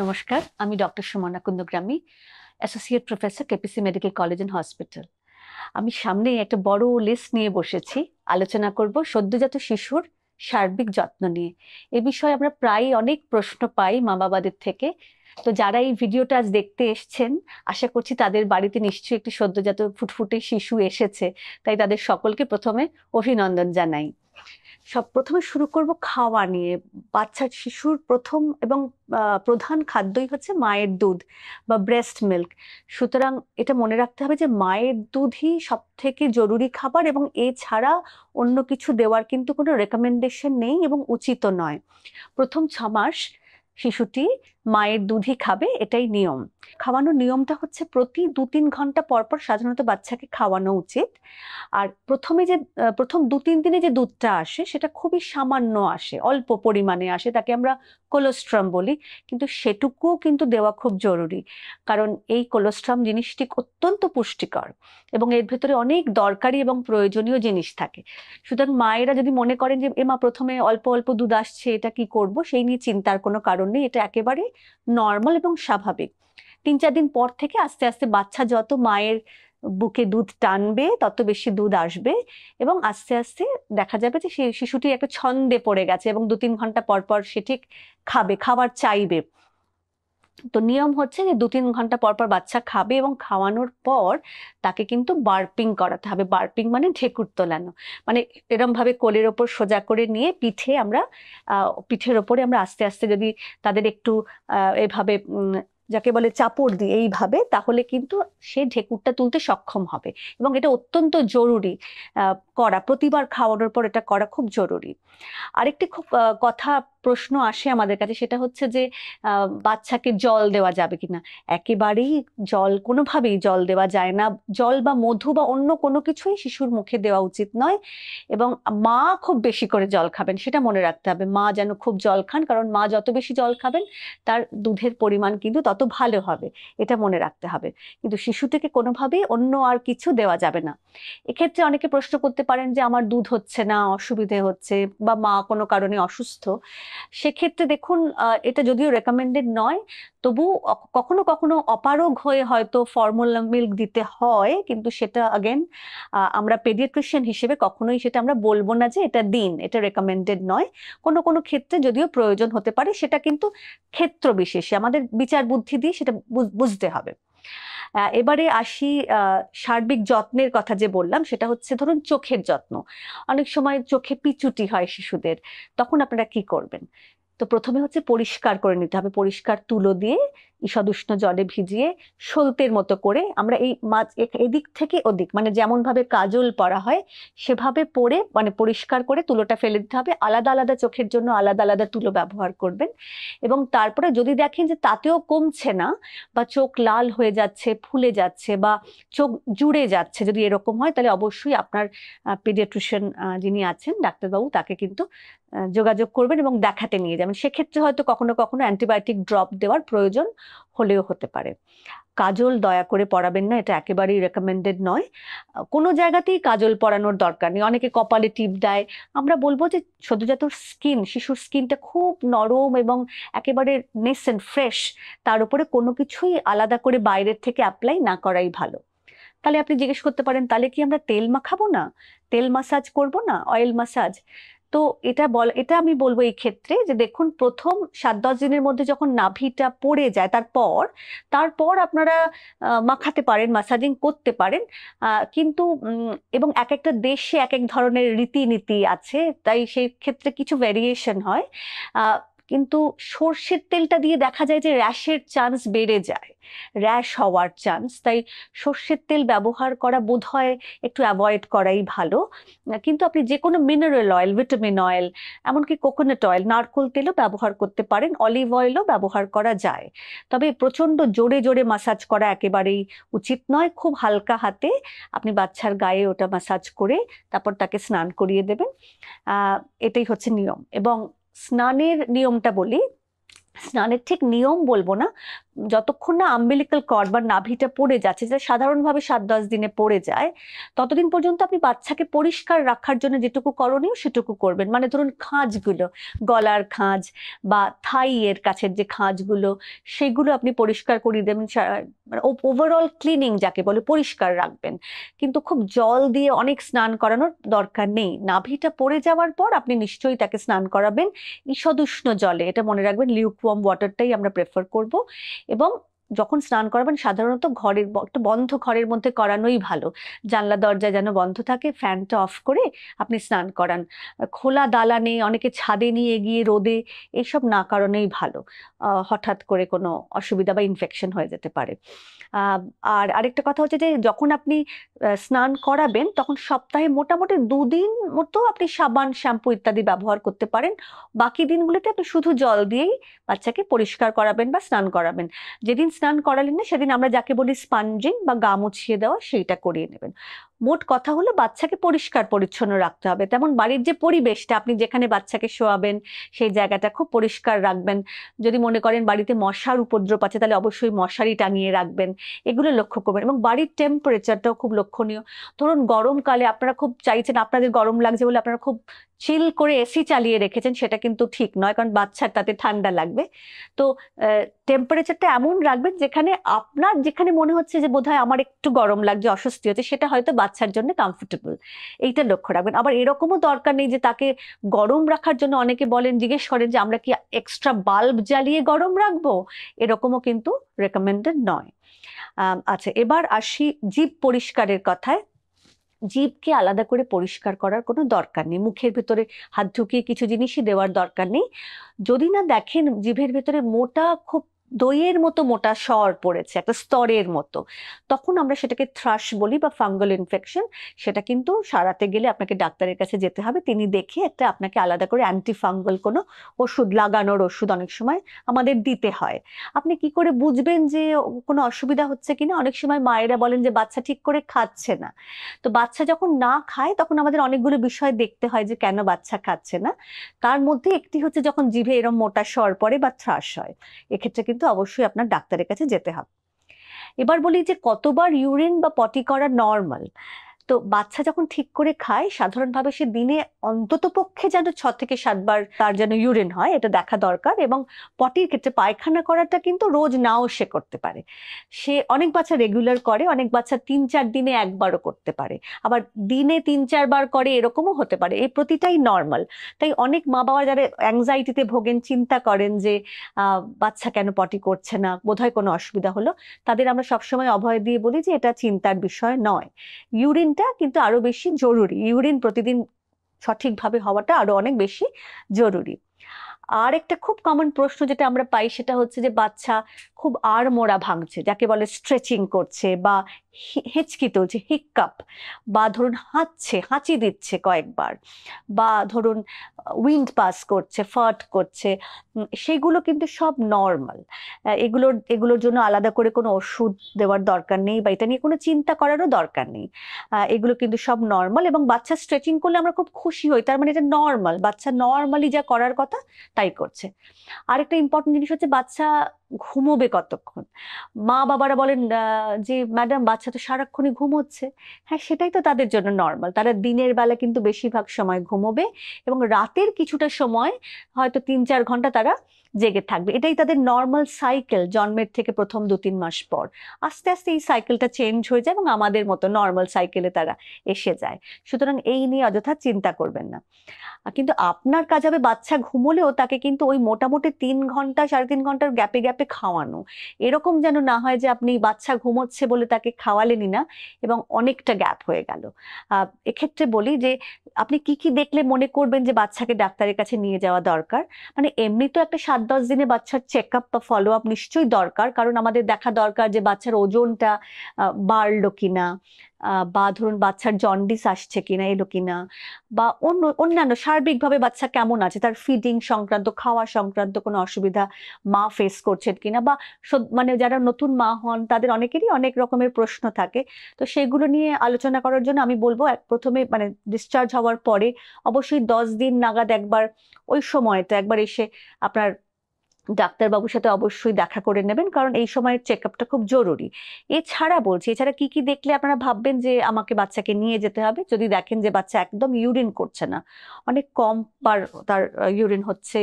নমস্কার, আমি doctor Sumana Kundagrami, associate professor, KPC medical college and hospital. আমি সামনেই একটা বড় লিস্ট নিয়ে বসেছি। আলোচনা করব সদ্যজাত শিশুর সার্বিক যত্ন নিয়ে। এ বিষয়ে আমরা প্রায় অনেক প্রশ্ন পাই মা বাবাদের থেকে। তো যারা এই ভিডিওটা আজ দেখতে এসছেন, আশা করছি তাদের বাড়িতে নিশ্চয়ই একটি সদ্যজাত ফুটফুটে শিশু এসেছে। তাই তাদের সকলকে প্রথমে অভিনন্দন জানাই। প্রথমে শুরু করব খাওয়া নিয়ে। বাচ্চার শিশুর প্রথম এবং প্রধান খাদ্যই হচ্ছে মায়ের দুধ বা ব্রেস্ট মিল্ক। সুতরাং এটা মনে রাখতে হবে যে মায়ের দুধই সব থেকে জরুরি খাবার, এবং এছাড়া অন্য কিছু দেওয়ার কিন্তু কোনো রেকমেন্ডেশন নেই এবং উচিত নয়। প্রথম 6 মাস শিশুটি মায়ের দুধই খাবে, এটাই নিয়ম। খাওয়ানোর নিয়মটা হচ্ছে প্রতি 2-3 ঘন্টা পর পর সাধারণত বাচ্চাকে খাওয়ানো উচিত। আর প্রথম 2-3 দিনে যে দুধটা আসে সেটা খুবই সামান্য আসে, অল্প পরিমাণে আসে, তাকে আমরা কোলোস্ট্রাম বলি। কিন্তু সেটুকুও কিন্তু দেওয়া খুব জরুরি, কারণ এই কোলোস্ট্রাম জিনিসটি অত্যন্ত পুষ্টিকর এবং এর ভেতরে অনেক দরকারি এবং প্রয়োজনীয় জিনিস থাকে। সুতরাং মায়েরা যদি মনে করেন যে এমা প্রথমে অল্প অল্প দুধ আসছে, এটা কি করব, সেই নিয়ে চিন্তার কোনো কারণ নেই। এটা একেবারে নর্মাল এবং স্বাভাবিক। 3-4 দিন পর থেকে আস্তে আস্তে বাচ্চা যত মায়ের বুকে দুধ টানবে তত বেশি দুধ আসবে, এবং আস্তে আস্তে দেখা যাবে যে সেই শিশুটি একটা ছন্দে পড়ে গেছে এবং 2-3 ঘন্টা পর পর সে ঠিক খাবার চাইবে। তো নিয়ম হচ্ছে যে 2-3 ঘন্টা পর পর বাচ্চা খাবে, এবং খাওয়ানোর পর তাকে কিন্তু বার্পিং করাতে হবে। বার্পিং মানে ঢেকুর তোলানো, মানে এরম ভাবে কোলের ওপর সোজা করে নিয়ে পিঠের ওপরে আমরা আস্তে আস্তে যদি তাদের একটু এভাবে যাকে বলে চাপড় দিই এইভাবে, তাহলে কিন্তু সে ঢেকুরটা তুলতে সক্ষম হবে। এবং এটা অত্যন্ত জরুরি করা, প্রতিবার খাওয়ানোর পর এটা করা খুব জরুরি। আরেকটি খুব প্রশ্ন আসে আমাদের কাছে, সেটা হচ্ছে যে বাচ্চাকে জল দেওয়া যাবে কিনা। একেবারেই কোনোভাবেই জল দেওয়া যায় না। জল বা মধু বা অন্য কোনো কিছুই শিশুর মুখে দেওয়া উচিত নয়। এবং মা খুব বেশি করে জল খাবেন, সেটা মনে রাখতে হবে। মা যেন খুব জল খান, কারণ মা যত বেশি জল খাবেন তার দুধের পরিমাণ কিন্তু তত ভালো হবে, এটা মনে রাখতে হবে। কিন্তু শিশুটিকে কোনোভাবেই অন্য আর কিছু দেওয়া যাবে না। এক্ষেত্রে অনেকে প্রশ্ন করতে পারেন যে আমার দুধ হচ্ছে না, অসুবিধে হচ্ছে, বা মা কোনো কারণে অসুস্থ। সেক্ষেত্রে দেখুন, এটা যদিও রেকমেন্ডেড নয়, তবু কখনো কখনো অপারগ হয়ে হয়তো ফর্মুলা মিল্ক দিতে হয়, কিন্তু সেটা আগেন আমরা পেডিয়াট্রিশিয়ান হিসেবে কখনোই সেটা আমরা বলবো না যে এটা দিন, এটা রেকমেন্ডেড নয়। কোনো কোনো ক্ষেত্রে যদিও প্রয়োজন হতে পারে, সেটা কিন্তু ক্ষেত্র বিশেষে আমাদের বিচার বুদ্ধি দিয়ে সেটা বুঝতে হবে। এবারে আসি সার্বিক যত্নের কথা যে বললাম, সেটা হচ্ছে ধরুন চোখের যত্ন। অনেক সময় চোখে পিচুটি হয় শিশুদের, তখন আপনারা কি করবেন? তো প্রথমে হচ্ছে পরিষ্কার করে নিতে হবে, পরিষ্কার তুলো দিয়ে ঈষদ উষ্ণ জলে ভিজিয়ে সলতের মতো করে আমরা এই এদিক থেকে ওদিক, মানে যেমন ভাবে কাজল পরা হয় সেভাবে পরে, মানে পরিষ্কার করে তুলোটা ফেলে দিতে হবে। আলাদা আলাদা চোখের জন্য আলাদা আলাদা তুলো ব্যবহার করবেন। এবং তারপরে যদি দেখেন যে তাতেও কমছে না, বা চোখ লাল হয়ে যাচ্ছে, ফুলে যাচ্ছে, বা চোখ জুড়ে যাচ্ছে, যদি এরকম হয় তাহলে অবশ্যই আপনার পেডিয়াট্রিশিয়ান যিনি আছেন ডাক্তারবাবু, তাকে কিন্তু যোগাযোগ করবেন এবং দেখাতে নিয়ে যাবেন। সেক্ষেত্রে হয়তো কখনো কখনো অ্যান্টিবায়োটিক ড্রপ দেওয়ার প্রয়োজন হলেও হতে পারে। কাজল দয়া করে পরাবেন না, এটা একেবারেই রেকমেন্ডেড নয়। কোনো জায়গাতেই কাজল পরানোর দরকার নেই। অনেকে কপালে টিপ দেয়। আমরা বলবো যে সদ্যজাত শিশুর স্কিনটা খুব নরম এবং একেবারে নেসেন্ট ফ্রেশ, তার উপরে কোনো কিছুই আলাদা করে বাইরের থেকে অ্যাপ্লাই না করাই ভালো। তাহলে আপনি জিজ্ঞেস করতে পারেন, তাহলে কি আমরা তেল মাখাবো না, তেল মাসাজ করব না, অয়েল মাসাজ? তো এটা আমি বলবো এই ক্ষেত্রে যে দেখুন, প্রথম 7-10 দিনের মধ্যে যখন নাভিটা পড়ে যায়, তারপর আপনারা মাখাতে পারেন, মাসাজিং করতে পারেন। কিন্তু এবং এক একটা দেশে এক এক ধরনের রীতিনীতি আছে, তাই সেই ক্ষেত্রে কিছু ভেরিয়েশন হয়। কিন্তু সর্ষের তেলটা দিয়ে দেখা যায় যে র্যাশের চান্স বেড়ে যায়, র্যাশ হওয়ার চান্স। তাই সর্ষের তেল ব্যবহার করা বোধহয় একটু অ্যাভয়েড করাই ভালো। কিন্তু আপনি যে কোনো মিনারেল অয়েল, ভিটামিন অয়েল, এমনকি কোকোনাট অয়েল, নারকেল তেলও ব্যবহার করতে পারেন, অলিভ অয়েলও ব্যবহার করা যায়। তবে প্রচন্ড জোরে জোরে মাসাজ করা একেবারেই উচিত নয়। খুব হালকা হাতে আপনি বাচ্চার গায়ে ওটা মাসাজ করে তারপর তাকে স্নান করিয়ে দেবেন। এটাই হচ্ছে নিয়ম। এবং স্নানের নিয়মটা বলি, স্নানের ঠিক নিয়ম বলবো না, যতক্ষণ না আম্বিলিক্যাল কর্ড বা নাভিটা পড়ে যাচ্ছে, যেটা সাধারণভাবে 7-10 দিনে পড়ে যায়, ততদিন পর্যন্ত আপনি বাচ্চাকে পরিষ্কার রাখার জন্য যেটুকু করণীয় সেটুকু করবেন। মানে ধরুন খাঁজগুলো, গলার খাঁজ বা থাই এর কাছের যে খাঁজগুলো, সেগুলো আপনি পরিষ্কার করিয়ে দেবেন। মানে ওভারঅল ক্লিনিং যাকে বলে, পরিষ্কার রাখবেন। কিন্তু খুব জল দিয়ে অনেক স্নান করানোর দরকার নেই। নাভিটা পড়ে যাওয়ার পর আপনি নিশ্চয়ই তাকে স্নান করাবেন ঈষদুষ্ণ জলে। এটা মনে রাখবেন, লিউকওয়ার্ম ওয়াটারটাই আমরা প্রেফার করব। এবং যখন স্নান করাবেন সাধারণত একটা বন্ধ ঘরের মধ্যে করানোই ভালো। জানলা দরজা যেন বন্ধ থাকে, ফ্যানটা অফ করে আপনি স্নান করান। খোলা দালানে, অনেকে ছাদে নিয়ে গিয়ে রোদে, এইসব না করানোই ভালো। হঠাৎ করে কোনো অসুবিধা বা ইনফেকশন হয়ে যেতে পারে। আহ, আর আরেকটা কথা হচ্ছে যে যখন আপনি স্নান করাবেন তখন সপ্তাহে মোটামুটি 2 দিন মতো আপনি সাবান, শ্যাম্পু ইত্যাদি ব্যবহার করতে পারেন। বাকি দিনগুলোতে আপনি শুধু জল দিয়েই বাচ্চাকে পরিষ্কার করাবেন বা স্নান করাবেন। যেদিন স্নান করালেন না সেদিন আমরা যাকে বলি স্পাঞ্জিং বা গা মুছিয়ে দেওয়া, সেইটা করিয়ে নেবেন। মোট কথা হলো বাচ্চাকে পরিষ্কার পরিচ্ছন্ন রাখতে হবে। তেমন বাড়ির যে পরিবেশটা, আপনি যেখানে বাচ্চাকে শোয়াবেন সেই জায়গাটা খুব পরিষ্কার রাখবেন। যদি মনে করেন বাড়িতে মশার উপদ্রব আছে, তাহলে অবশ্যই মশারি টাঙিয়ে রাখবেন। এগুলো লক্ষ্য করবেন। এবং বাড়ির টেম্পারেচারটাও খুব লক্ষণীয়। ধরুন গরমকালে আপনারা খুব চাইছেন, আপনাদের গরম লাগছে বলে আপনারা খুব চিল করে এসি চালিয়ে রেখেছেন, সেটা কিন্তু ঠিক নয়, কারণ বাচ্চার তাতে ঠান্ডা লাগবে। তো টেম্পারেচারটা এমন রাখবেন যেখানে আপনার, যেখানে মনে হচ্ছে যে বোধহয় আমার একটু গরম লাগছে, অস্বস্তি হচ্ছে, সেটা হয়তো বাচ্চার জন্য কমফোর্টেবল। এইটা লক্ষ্য রাখবেন। আবার এরকমও দরকার নেই যে তাকে গরম রাখার জন্য, অনেকে বলেন, জিজ্ঞেস করেন যে আমরা কি এক্সট্রা বাল্ব জ্বালিয়ে গরম রাখবো, এরকমও কিন্তু রেকমেন্ডেড নয়। আচ্ছা, এবার আসি জিভ পরিষ্কারের কথায়। জিভকে আলাদা করে পরিষ্কার করার কোনো দরকার নেই, মুখের ভেতরে হাত ঢুকিয়ে কিছু জিনিসই দেওয়ার দরকার নেই। যদি না দেখেন জিভের ভেতরে মোটা, খুব দইয়ের মতো মোটা স্বর পড়েছে, একটা স্তরের মতো, তখন আমরা সেটাকে থ্রাশ বলি বা ফাঙ্গাল ইনফেকশন। সেটা কিন্তু সারাতে গেলে আপনাকে ডাক্তারের কাছে যেতে হবে। তিনি দেখে একটা আপনাকে আলাদা করে অ্যান্টি ফাঙ্গাল কোনো ওষুধ, লাগানোর ওষুধ অনেক সময় আমাদের দিতে হয়। আপনি কি করে বুঝবেন যে কোনো অসুবিধা হচ্ছে কিনা? অনেক সময় মায়েরা বলেন যে বাচ্চা ঠিক করে খাচ্ছে না। তো বাচ্চা যখন না খায় তখন আমাদের অনেকগুলো বিষয় দেখতে হয় যে কেন বাচ্চা খাচ্ছে না। তার মধ্যে একটি হচ্ছে যখন জিভে এরম মোটা স্বর পড়ে বা থ্রাশ হয়, এক্ষেত্রে কিন্তু অবশ্যই আপনার ডাক্তারের কাছে যেতে হবে। এবার বলি যে কতবার ইউরিন বা পটি করা নর্মাল। তো বাচ্চা যখন ঠিক করে খায়, সাধারণভাবে সে দিনে অন্তত পক্ষে যেন 6 থেকে 7 বার তার যেন ইউরিন হয়, এটা দেখা দরকার। এবং পটির ক্ষেত্রে, পায়খানা করাটা কিন্তু রোজ নাও সে করতে পারে। সে অনেক বাচ্চা রেগুলার করে, অনেক বাচ্চা 3-4 দিনে একবারও করতে পারে, আবার দিনে 3-4 বার করে, এরকমও হতে পারে। এই প্রতিটাই নর্মাল। তাই অনেক মা বাবা যারা অ্যাংজাইটিতে ভোগেন, চিন্তা করেন যে বাচ্চা কেন পটি করছে না, বোধহয় কোনো অসুবিধা হলো, তাদের আমরা সবসময় অভয় দিয়ে বলি যে এটা চিন্তার বিষয় নয়। ইউরিনটা কিন্তু আরো বেশি জরুরি, ইউরিন প্রতিদিন সঠিকভাবে হওয়াটা আরো অনেক বেশি জরুরি। আর একটা খুব কমন প্রশ্ন যেটা আমরা পাই সেটা হচ্ছে যে বাচ্চা খুব আড়মোড়া ভাঙছে, যাকে বলে স্ট্রেচিং করছে, বা হেঁচকি তুলছে, হিক্কাপ, বা ধরুন হাঁচি দিচ্ছে কয়েকবার, বা ধরুন উইন্ড পাস করছে, ফার্ট করছে। সেগুলো কিন্তু সব নর্মাল। এগুলোর জন্য আলাদা করে কোনো ওষুধ দেওয়ার দরকার নেই, বা এটা নিয়ে কোনো চিন্তা করারও দরকার নেই। এগুলো কিন্তু সব নর্মাল। এবং বাচ্চা স্ট্রেচিং করলে আমরা খুব খুশি হই, তার মানে এটা নর্মাল, বাচ্চা নর্মালি যা করার কথা তাই করছে। আরেকটা ইম্পর্টেন্ট জিনিস হচ্ছে বাচ্চা ঘুমোবে কতক্ষণ। মা বাবারা বলেন যে ম্যাডাম বাচ্চা তো সারাক্ষণই ঘুমোচ্ছে। হ্যাঁ, সেটাই তো তাদের জন্য নর্মাল। তারা দিনের বেলা কিন্তু বেশিরভাগ সময় ঘুমোবে, এবং রাতের কিছুটা সময়, হয়তো 3-4 ঘন্টা তারা জেগে থাকবে। এটাই তাদের নর্মাল সাইকেল, জন্মের থেকে প্রথম 2-3 মাস পর। আস্তে আস্তে এই সাইকেলটা চেঞ্জ হয়ে যায় এবং আমাদের মতো নর্মাল সাইকেলে তারা এসে যায়। সুতরাং এই নিয়ে অযথা চিন্তা করবেন না। কিন্তু আপনার কাজ হবে বাচ্চা ঘুমোলেও তাকে কিন্তু ওই মোটামুটি 3 ঘন্টা, 3.5 ঘন্টার গ্যাপে গ্যাপে খাওয়ানো। এরকম যেন না হয় যে আপনি বাচ্চা ঘুমোচ্ছে বলে তাকে খাওয়ালেনই না এবং অনেকটা গ্যাপ হয়ে গেল। এক্ষেত্রে বলি যে আপনি কি কি দেখলে মনে করবেন যে বাচ্চাকে ডাক্তারের কাছে নিয়ে যাওয়া দরকার। মানে এমনি তো একটা 7-10 দিনে বাচ্চার চেক আপ বা ফলো আপ নিশ্চয়ই দরকার, কারণ আমাদের দেখা দরকার যে বাচ্চার ওজনটা বাড়লো কিনা, বা ধরুন বাচ্চার জন্ডিস আসছে কিনা, এলো কিনা, বা অন্যান্য সার্বিকভাবে বাচ্চা কেমন আছে, তার ফিডিং সংক্রান্ত, খাওয়া সংক্রান্ত কোনো অসুবিধা মা ফেস করছেন কিনা, বা মানে যারা নতুন মা হন তাদের অনেকেরই অনেক রকমের প্রশ্ন থাকে। তো সেগুলো নিয়ে আলোচনা করার জন্য আমি বলবো প্রথমে মানে ডিসচার্জ হওয়ার পরে অবশ্যই 10 দিন নাগাদ একবার, ওই সময়টা একবার এসে আপনার ডাক্তারবাবুর সাথে অবশ্যই দেখা করে নেবেন, কারণ এই সময়ের চেক আপটা খুব জরুরি। এছাড়া কি কি দেখলে আপনারা ভাববেন যে আমাকে বাচ্চাকে নিয়ে যেতে হবে? যদি দেখেন যে বাচ্চা একদম ইউরিন করছে না, অনেক কম বার তার ইউরিন হচ্ছে,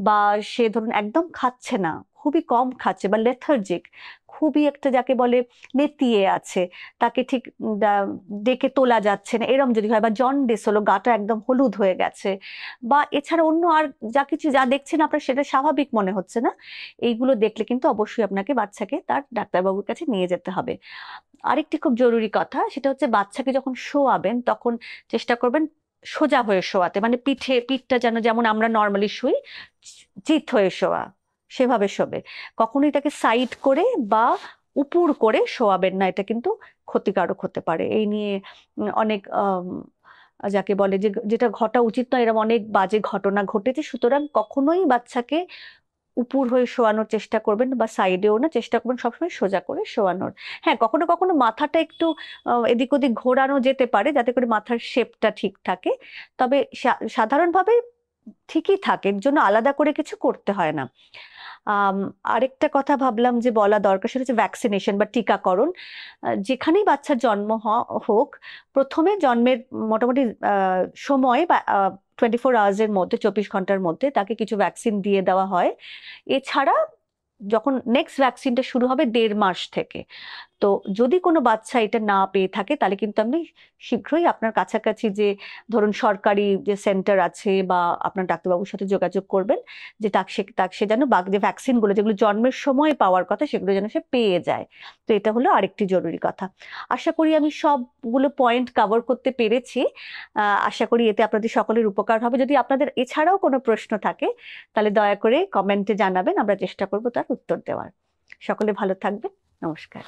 বা সে ধরুন একদম খাচ্ছে না, খুবই কম খাচ্ছে, বা লেথার্জিক, খুবই একটা যাকে বলে নেতিয়ে আছে, তাকে ঠিক ডেকে তোলা যাচ্ছে না, এরম যদি হয়, বা জন্ডিস হলো, গাটা একদম হলুদ হয়ে গেছে, বা এছাড়া অন্য আর যা দেখছেন আপনার সেটা স্বাভাবিক মনে হচ্ছে না, এইগুলো দেখলে কিন্তু অবশ্যই আপনাকে বাচ্চাকে তার ডাক্তারবাবুর কাছে নিয়ে যেতে হবে। আরেকটি খুব জরুরি কথা, সেটা হচ্ছে বাচ্চাকে যখন শোয়াবেন তখন চেষ্টা করবেন সোজা হয়ে শোয়াতে, মানে পিঠটা যেন, যেমন আমরা নর্মালি শুই, চিত হয়ে শোয়া, সেভাবে শোবে। কখনোই তাকে সাইড করে বা উপুর করে শোয়াবেন না, এটা কিন্তু ক্ষতিকারক হতে পারে। এই নিয়ে অনেক যাকে বলে যে যেটা ঘটা উচিত নয়, এরকম অনেক বাজে ঘটনা ঘটেছে। সুতরাং কখনোই বাচ্চাকে উপুর হয়ে শোয়ানোর চেষ্টা করবেন, বা সাইডেও না, চেষ্টা করবেন সবসময় সোজা করে শোয়ানোর। হ্যাঁ, কখনো কখনো মাথাটা একটু এদিক ওদিক ঘোরানো যেতে পারে, যাতে করে মাথার শেপটা ঠিক থাকে, তবে সাধারণভাবে ঠিকই থাকে, এর জন্য আলাদা করে কিছু করতে হয় না। আম, আরেকটা কথা ভাবলাম যে বলা দরকার, সেটা হচ্ছে ভ্যাকসিনেশন বা টিকাকরণ। যেখানেই বাচ্চার জন্ম হোক, প্রথমে জন্মের মোটামুটি সময় বা 24 আওয়ার্সের মধ্যে, 24 ঘন্টার মধ্যে তাকে কিছু ভ্যাকসিন দিয়ে দেওয়া হয়। এছাড়া যখন নেক্সট ভ্যাকসিনটা শুরু হবে 1.5 মাস থেকে, তো যদি কোনো বাচ্চা এটা না পেয়ে থাকে, তাহলে কিন্তু আপনি শীঘ্রই আপনার কাছাকাছি যে ধরুন সরকারি যে সেন্টার আছে, বা আপনার ডাক্তারবাবুর সাথে যোগাযোগ করবেন, যে সে যেন যে ভ্যাকসিনগুলো যেগুলো জন্মের সময় পাওয়ার কথা, সেগুলো যেন সে পেয়ে যায়। তো এটা হলো আরেকটি জরুরি কথা। আশা করি আমি সবগুলো পয়েন্ট কভার করতে পেরেছি। আশা করি এতে আপনাদের সকলের উপকার হবে। যদি আপনাদের এছাড়াও কোনো প্রশ্ন থাকে, তাহলে দয়া করে কমেন্টে জানাবেন, আমরা চেষ্টা করব তার উত্তর দেওয়ার। সকলে ভালো থাকবেন। নমস্কার।